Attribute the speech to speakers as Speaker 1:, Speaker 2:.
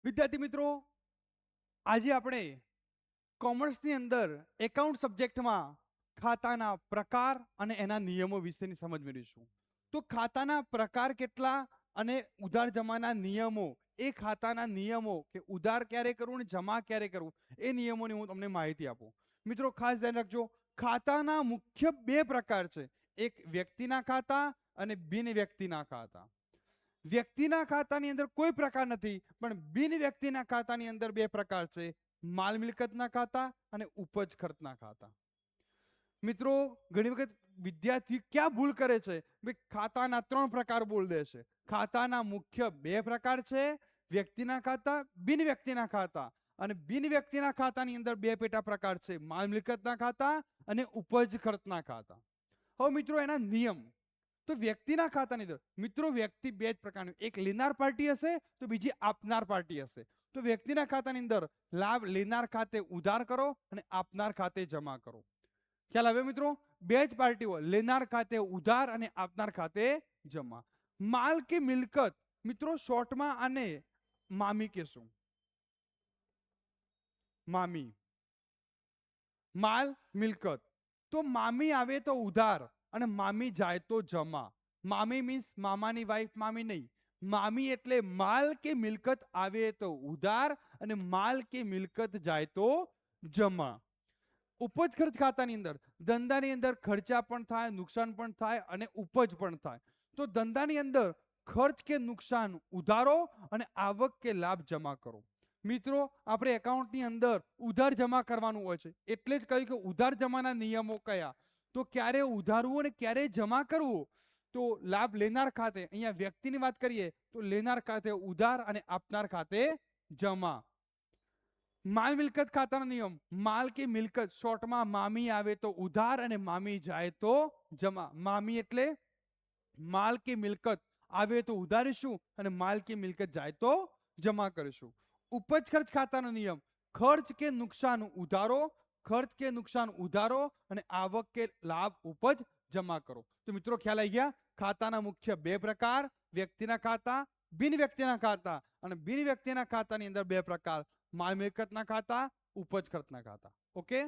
Speaker 1: વિદ્યાર્થી મિત્રો, આજે આપણે કોમર્સની અંદર એકાઉન્ટ સબ્જેક્ટમાં ખાતાના પ્રકાર અને એના નિયમો વિશેની સમજ મેળવીશું. તો ખાતાના પ્રકાર કેટલા અને ઉધાર જમાના નિયમો, એ ખાતાના નિયમો કે ઉધાર ક્યારે કરવું અને જમા ક્યારે કરવું, એ નિયમોની હું તમને માહિતી આપું. મિત્રો ખાસ ધ્યાન રાખજો, ખાતાના મુખ્ય બે પ્રકાર છે, એક વ્યક્તિના ખાતા અને બિન વ્યક્તિના ખાતા. વ્યક્તિના ખાતાની અંદર કોઈ પ્રકાર નથી, પણ બિન વ્યક્તિના ખાતાની અંદર બે પ્રકાર છે, માલ મિલકતના ખાતા અને ઉપજ ખર્ચના ખાતા. મિત્રો ઘણી વખત વિદ્યાર્થી ક્યાં ભૂલ કરે છે, ખાતાના ત્રણ પ્રકાર બોલ દે છે. ખાતાના મુખ્ય બે પ્રકાર છે, વ્યક્તિના ખાતા, બિન વ્યક્તિના ખાતા. અને બિન વ્યક્તિના ખાતાની અંદર બે પેટા પ્રકાર છે, માલ મિલકતના ખાતા અને ઉપજ ખર્ચના ખાતા. હવે મિત્રો એના નિયમ. તો વ્યક્તિના ખાતાની અંદર મિત્રો વ્યક્તિ બે જ પ્રકારની, એક લેનાર પાર્ટી હશે તો બીજી આપનાર પાર્ટી હશે. તો વ્યક્તિના ખાતાની અંદર લાભ લેનાર ખાતે ઉધાર કરો અને આપનાર ખાતે જમા કરો. ખ્યાલ આવે મિત્રો? બે જ પાર્ટીઓ, લેનાર ખાતે ઉધાર અને આપનાર ખાતે જમા. માલ કે મિલકત મિત્રો શોર્ટમાં આને મામી કહેશું. મામી, માલ મિલકત. તો મામી આવે તો ઉધાર અને મામી જાય તો જમા. મામી મીન્સ મામાની વાઈફ મામી નહીં. મામી એટલે માલ કે મિલકત આવે તો ઉધાર અને માલ કે મિલકત જાય તો જમા. ઉપજ ખર્ચ ખાતાની અંદર ધંધાની અંદર ખર્ચા પણ થાય, નુકસાન પણ થાય અને ઉપજ પણ થાય. તો ધંધાની અંદર ખર્ચ કે નુકસાન ઉધારો અને આવક કે લાભ જમા કરો. મિત્રો આપણે એકાઉન્ટની અંદર ઉધાર જમા કરવાનું હોય છે, એટલે જ કહ્યું કે ઉધાર જમાના નિયમો કયા. તો ક્યારે ઉધારવું અને ક્યારે જમા કરવું. તો લાભ લેનાર ખાતે, અહીંયા વ્યક્તિની વાત કરીએ તો લેનાર ખાતે ઉધાર અને આપનાર ખાતે જમા. માલ મિલકત ખાતાનો નિયમ, માલ કે મિલકત શોર્ટમાં મામી આવે તો ઉધાર અને મામી જાય તો જમા. મામી એટલે માલ કે મિલકત આવે તો ઉધારીશું અને માલ કે મિલકત જાય તો જમા કરીશું. ઉપજ ખર્ચ ખાતાનો નિયમ, ખર્ચ કે નુકસાન ઉધારો, ખર્ચ કે નુકસાન ઉધારો અને આવક કે લાભ ઉપજ જમા કરો. તો મિત્રો ખ્યાલ આવી ગયા? ખાતાના મુખ્ય બે પ્રકાર, વ્યક્તિના ખાતા, બિન વ્યક્તિના ખાતા. અને બિન વ્યક્તિના ખાતાની અંદર બે પ્રકાર, માલ મિલકતના ખાતા, ઉપજ ખર્ચના ખાતા. ઓકે.